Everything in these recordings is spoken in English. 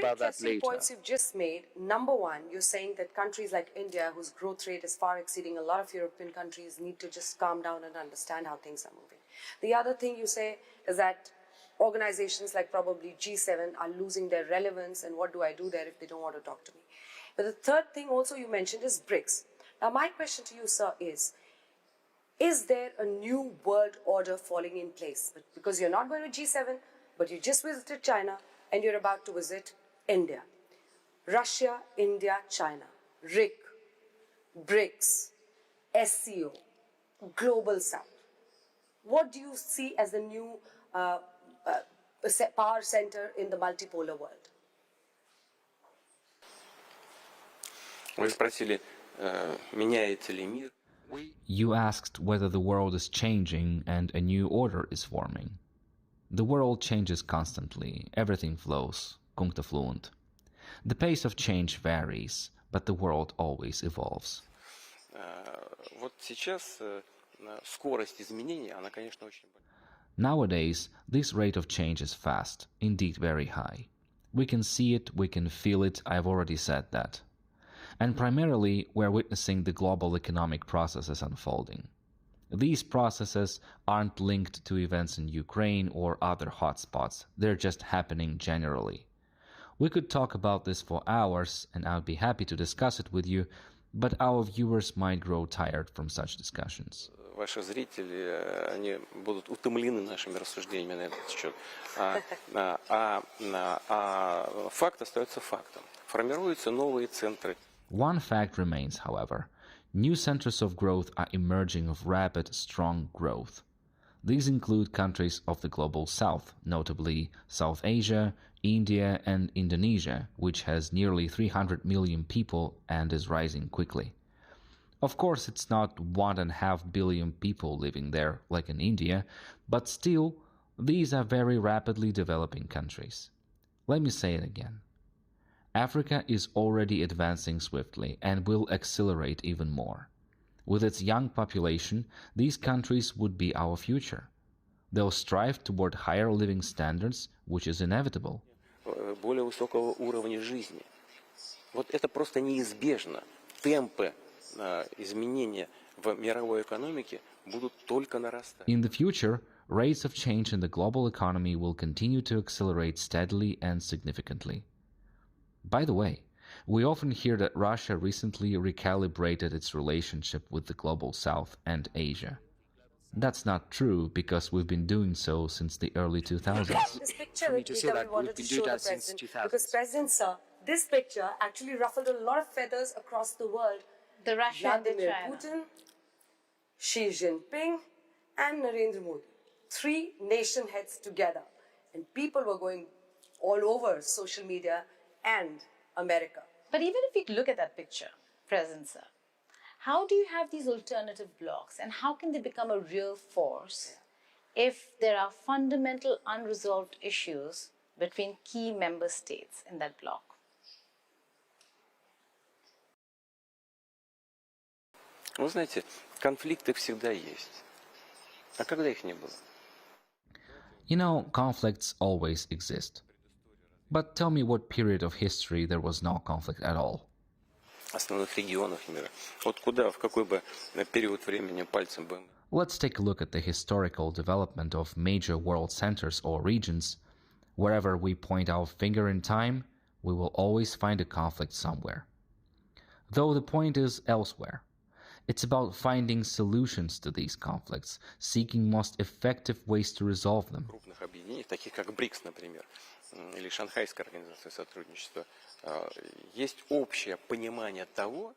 about that interesting later. points you've just made. Number one, you're saying that countries like India, whose growth rate is far exceeding a lot of European countries, need to just calm down and understand how things are moving. The other thing you say is that organizations like probably G7 are losing their relevance, and what do I do there if they don't want to talk to me? But the third thing also you mentioned is BRICS. Now my question to you, sir, is there a new world order falling in place? Because you're not going to G7, but you just visited China and you're about to visit India. Russia, India, China, BRICS, SCO, Global South. What do you see as the new power center in the multipolar world? Вы спросили, меняется ли мир? You asked whether the world is changing and a new order is forming. The world changes constantly, everything flows, Kunkta fluent. The pace of change varies, but the world always evolves. Вот сейчас скорость изменений, она, конечно, очень большая. Nowadays, this rate of change is fast, indeed very high. We can see it, we can feel it, I've already said that. And primarily, we're witnessing the global economic processes unfolding. These processes aren't linked to events in Ukraine or other hotspots, they're just happening generally. We could talk about this for hours, and I'd be happy to discuss it with you, but our viewers might grow tired from such discussions. Ваши зрители, они будут утомлены нашими рассуждениями на этот счет. Факт остается фактом. Формируются новые центры. One fact remains, however. New centers of growth are emerging of rapid, strong growth. These include countries of the Global South, notably South Asia, India, and Indonesia, which has nearly 300 million people and is rising quickly. Of course, it's not 1.5 billion people living there, like in India, but still, these are very rapidly developing countries. Let me say it again. Africa is already advancing swiftly and will accelerate even more. With its young population, these countries would be our future. They'll strive toward higher living standards, which is inevitable. Более высокого уровня жизни. Вот это просто неизбежно. Темпы изменения в мировой экономике будут только нарастать. In the future, rates of change in the global economy will continue to accelerate steadily and significantly. By the way, we often hear that Russia recently recalibrated its relationship with the Global South and Asia. That's not true, because we've been doing so since the early 2000s. This picture that we wanted to show the President, because President, sir, this picture actually ruffled a lot of feathers across the world. The Russia and the Vladimir China. Putin, Xi Jinping, and Narendra Modi. 3 nation heads together. And people were going all over social media and America. But even if we look at that picture, President Sir, how do you have these alternative blocs and how can they become a real force if there are fundamental unresolved issues between key member states in that bloc? Вы знаете, конфликты всегда есть. А когда их не было? You know, conflicts always exist. But tell me what period of history there was no conflict at all. Основных регионах мира. Вот куда, в какой бы период времени пальцем бы... Let's take a look at the historical development of major world centers or regions. Wherever we point our finger in time, we will always find a conflict somewhere. Though the point is elsewhere. It's about finding solutions to these conflicts, seeking most effective ways to resolve them. Крупных объединений, таких как БРИКС, например, или Шанхайская организация сотрудничества, есть общее понимание того.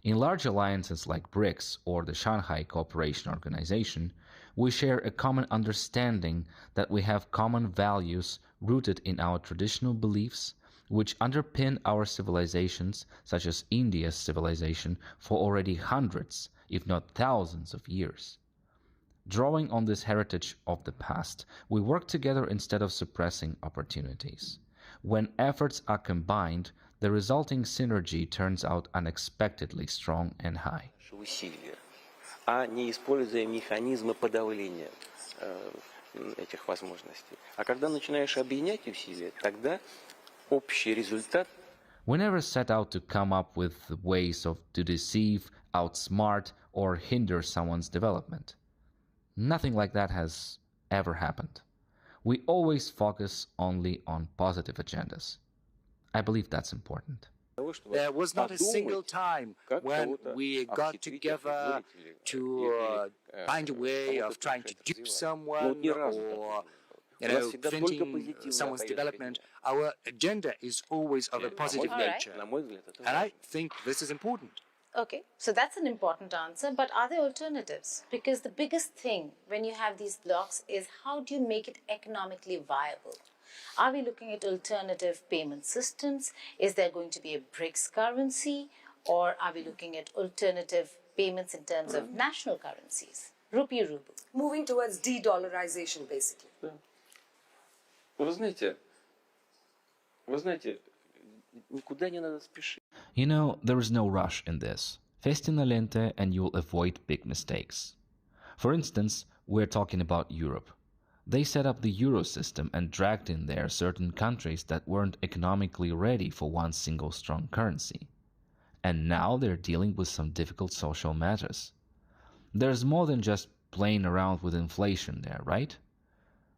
In large alliances like BRICS or the Shanghai Cooperation Organization, we share a common understanding that we have common values rooted in our traditional beliefs, which underpin our civilizations, such as India's civilization, for already hundreds, if not thousands of years. Drawing on this heritage of the past, we work together instead of suppressing opportunities. When efforts are combined, the resulting synergy turns out unexpectedly strong and high. Усилия, а не используя механизмы подавления этих возможностей. А когда начинаешь объединять усилия, тогда общий результат. We never set out to come up with ways to deceive, outsmart, or hinder someone's development. Nothing like that has ever happened. We always focus only on positive agendas. I believe that's important. There was not a single time when we got together to find a way of trying to dupe someone or preventing someone's development. Our agenda is always of a positive nature. And I think this is important. Okay, so that's an important answer, but are there alternatives? Because the biggest thing when you have these blocks is how do you make it economically viable? Are we looking at alternative payment systems? Is there going to be a BRICS currency? Or are we looking at alternative payments in terms of national currencies? Rupee, ruble. Moving towards de-dollarization, basically. Вы знаете, никуда не надо спешить. You know, there is no rush in this. Festi na lente and you'll avoid big mistakes. For instance, we're talking about Europe. They set up the euro system and dragged in there certain countries that weren't economically ready for one single strong currency. And now they're dealing with some difficult social matters. There's more than just playing around with inflation there, right?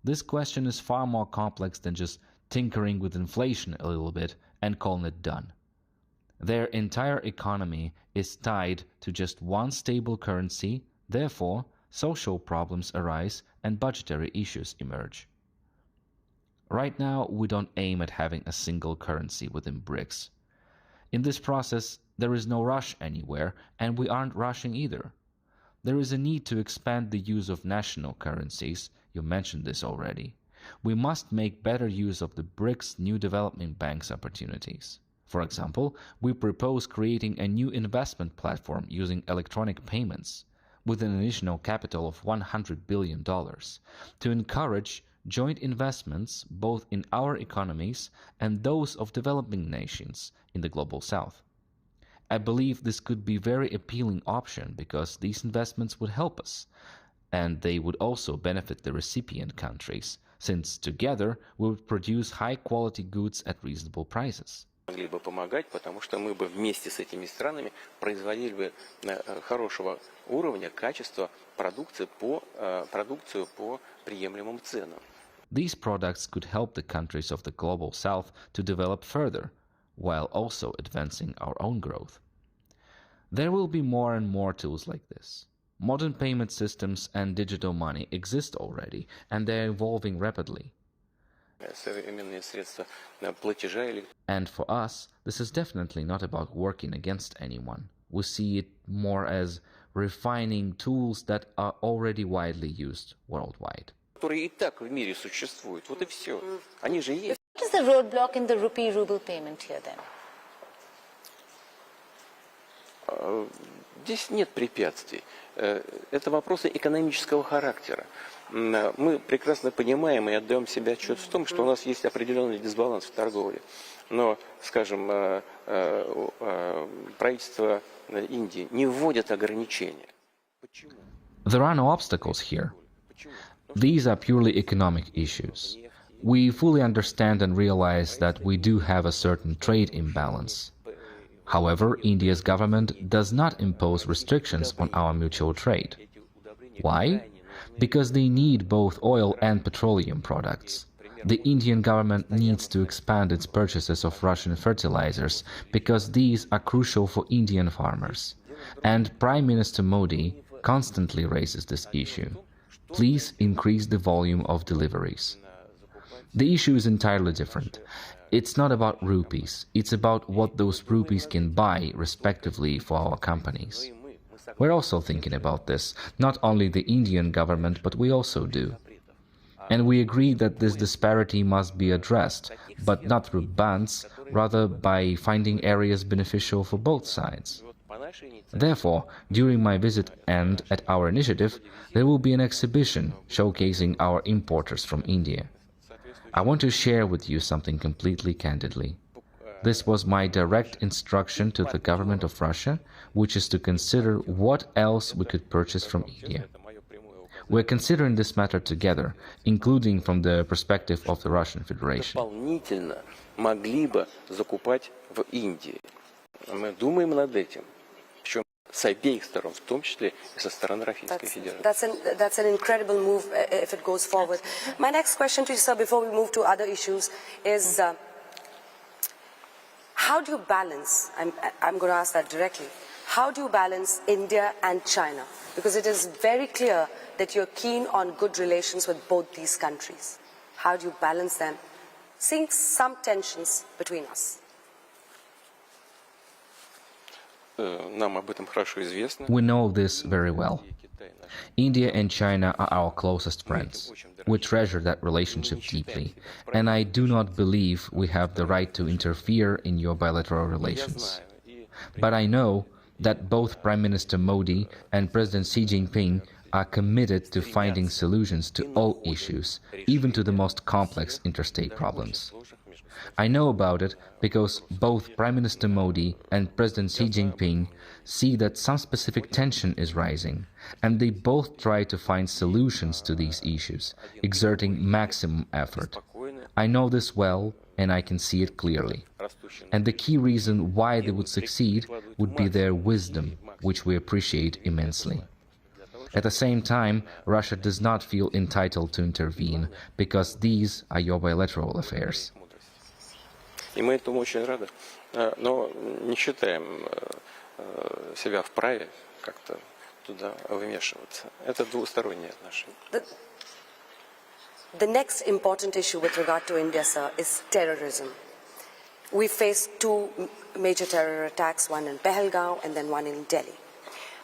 This question is far more complex than just tinkering with inflation a little bit and calling it done. Their entire economy is tied to just one stable currency, therefore, social problems arise and budgetary issues emerge. Right now, we don't aim at having a single currency within BRICS. In this process, there is no rush anywhere, and we aren't rushing either. There is a need to expand the use of national currencies. You mentioned this already. We must make better use of the BRICS New Development Bank's opportunities. For example, we propose creating a new investment platform using electronic payments with an initial capital of $100 billion to encourage joint investments both in our economies and those of developing nations in the global south. I believe this could be a very appealing option because these investments would help us, and they would also benefit the recipient countries, since together we would produce high-quality goods at reasonable prices. Могли бы помогать, потому что мы бы вместе с этими странами производили бы хорошего уровня, качества продукцию по приемлемым ценам. These products could help the countries of the global south to develop further, while also advancing our own growth. There will be more and more tools like this. Modern payment systems and digital money exist already, and they are evolving rapidly. And for us, this is definitely not about working against anyone. We see it more as refining tools that are already widely used worldwide. Которые и так в мире существуют. Вот и все. Они же есть. What is the roadblock in the rupee ruble payment here then? Здесь нет препятствий. Это вопросы экономического характера. Мы прекрасно понимаем и отдаем себе отчет в том, что у нас есть определенный дисбаланс в торговле. Но, скажем, правительство Индии не вводит ограничения. Почему? There are no obstacles here. These are purely economic issues. We fully understand and realize that we do have a certain trade imbalance. However, India's government does not impose restrictions on our mutual trade. Why? Because they need both oil and petroleum products. The Indian government needs to expand its purchases of Russian fertilizers because these are crucial for Indian farmers. And Prime Minister Modi constantly raises this issue. Please increase the volume of deliveries. The issue is entirely different. It's not about rupees, it's about what those rupees can buy, respectively, for our companies. We're also thinking about this, not only the Indian government, but we also do. And we agree that this disparity must be addressed, but not through bans, rather by finding areas beneficial for both sides. Therefore, during my visit and at our initiative, there will be an exhibition showcasing our importers from India. I want to share with you something completely candidly. This was my direct instruction to the government of Russia, which is to consider what else we could purchase from India. We're considering this matter together, including from the perspective of the Russian Federation. Дополнительно могли бы закупать в Индии. Мы думаем над этим, причем с обеих сторон, в том числе и со стороны Российской Федерации. That's an incredible move if it goes forward. My next question to you, sir, before we move to other issues, is how do you balance, I'm going to ask that directly, how do you balance India and China? Because it is very clear that you're keen on good relations with both these countries. How do you balance them? Seeing some tensions between us. Нам об этом хорошо известно. We know this very well. India and China are our closest friends. We treasure that relationship deeply, and I do not believe we have the right to interfere in your bilateral relations. But I know that both Prime Minister Modi and President Xi Jinping are committed to finding solutions to all issues, even to the most complex interstate problems. I know about it because both Prime Minister Modi and President Xi Jinping see that some specific tension is rising, and they both try to find solutions to these issues, exerting maximum effort. I know this well, and I can see it clearly. And the key reason why they would succeed would be their wisdom, which we appreciate immensely. At the same time, Russia does not feel entitled to intervene, because these are your bilateral affairs. И мы этому очень рады, но не считаем себя вправе как-то туда вмешиваться. Это двусторонние отношения. The next important issue with regard to India, sir, is terrorism. We faced two major terror attacks, one in Pahalgaon and then one in Delhi.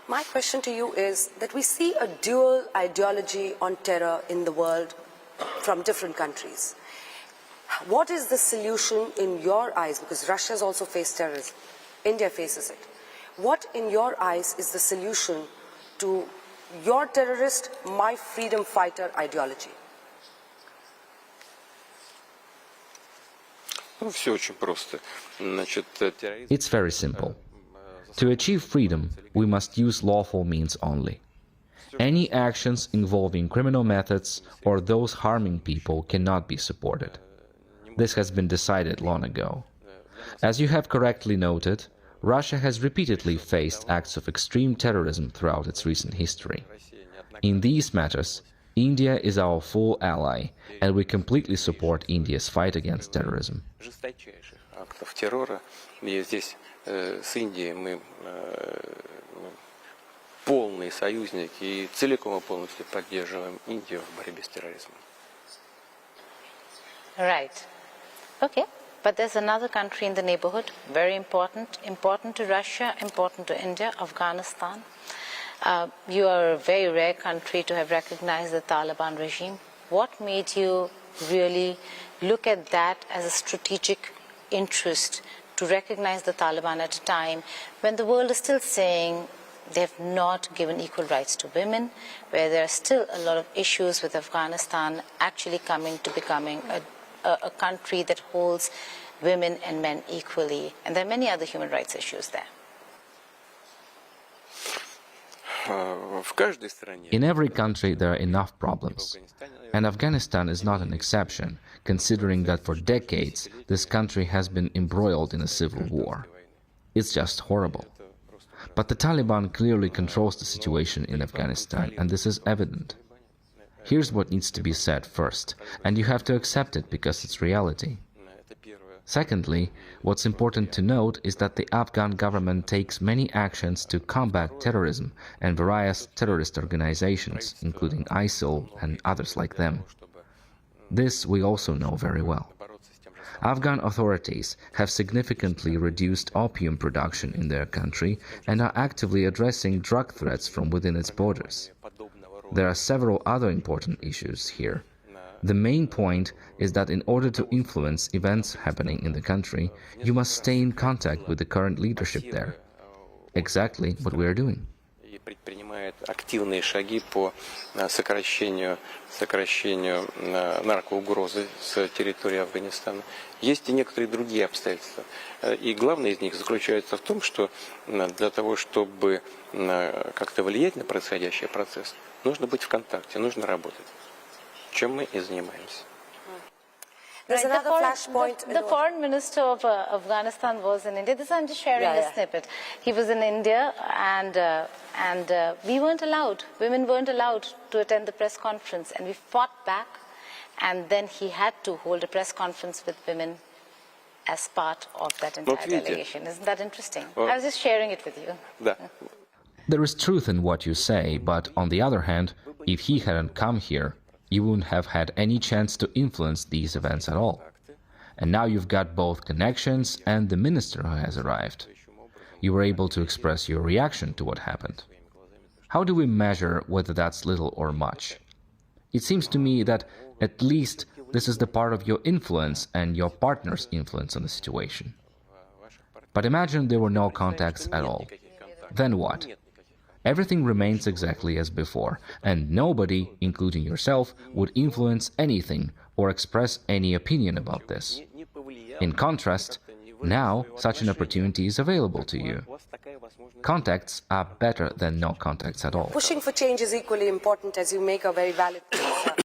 My question to you is that we see a dual ideology on terror in the world from different countries. What is the solution in your eyes? Because Russia has also faced terrorism. India faces it. What, in your eyes, is the solution to your terrorist, my freedom fighter ideology? Все очень просто. Значит, терроризм. It's very simple. To achieve freedom, we must use lawful means only. Any actions involving criminal methods or those harming people cannot be supported. This has been decided long ago. As you have correctly noted, Russia has repeatedly faced acts of extreme terrorism throughout its recent history. In these matters, India is our full ally, and we completely support India's fight against terrorism. Жесточайших актов террора. И здесь с Индией мы полные союзники и целиком и полностью поддерживаем Индию в борьбе с терроризмом. Right. Okay. But there's another country in the neighborhood, very important to Russia, important to India, Afghanistan. You are a very rare country to have recognized the Taliban regime. What made you really look at that as a strategic interest to recognize the Taliban at a time when the world is still saying they have not given equal rights to women, where there are still a lot of issues with Afghanistan actually coming to becoming a country that holds women and men equally, and there are many other human rights issues there. In every country there are enough problems, and Afghanistan is not an exception, considering that for decades this country has been embroiled in a civil war. It's just horrible. But the Taliban clearly controls the situation in Afghanistan, and this is evident. Here's what needs to be said first, and you have to accept it because it's reality. Secondly, what's important to note is that the Afghan government takes many actions to combat terrorism and various terrorist organizations, including ISIL and others like them. This we also know very well. Afghan authorities have significantly reduced opium production in their country and are actively addressing drug threats from within its borders. There are several other important issues here. The main point is that in order to influence events happening in the country, you must stay in contact with the current leadership there. Exactly what we are doing. Предпринимает активные шаги по сокращению наркоугрозы с территории Афганистана. Есть и некоторые другие обстоятельства. И главное из них заключается в том, что для того, чтобы как-то влиять на происходящий процесс, Нужно быть в контакте, нужно работать. Чем мы и занимаемся. There's Right, another flashpoint. The foreign minister of Afghanistan was in India. This I'm just sharing Yeah, a yeah. snippet. He was in India, and we weren't allowed. Women weren't allowed to attend the press conference, and we fought back. And then he had to hold a press conference with women as part of that entire delegation. Isn't that interesting? I was just sharing it with you. Да. There is truth in what you say, but on the other hand, if he hadn't come here, you wouldn't have had any chance to influence these events at all. And now you've got both connections and the minister who has arrived. You were able to express your reaction to what happened. How do we measure whether that's little or much? It seems to me that at least this is the part of your influence and your partner's influence on the situation. But imagine there were no contacts at all. Then what? Everything remains exactly as before, and nobody, including yourself, would influence anything or express any opinion about this. In contrast, now such an opportunity is available to you. Contacts are better than no contacts at all. Pushing for change is equally important, as you make a very valid point.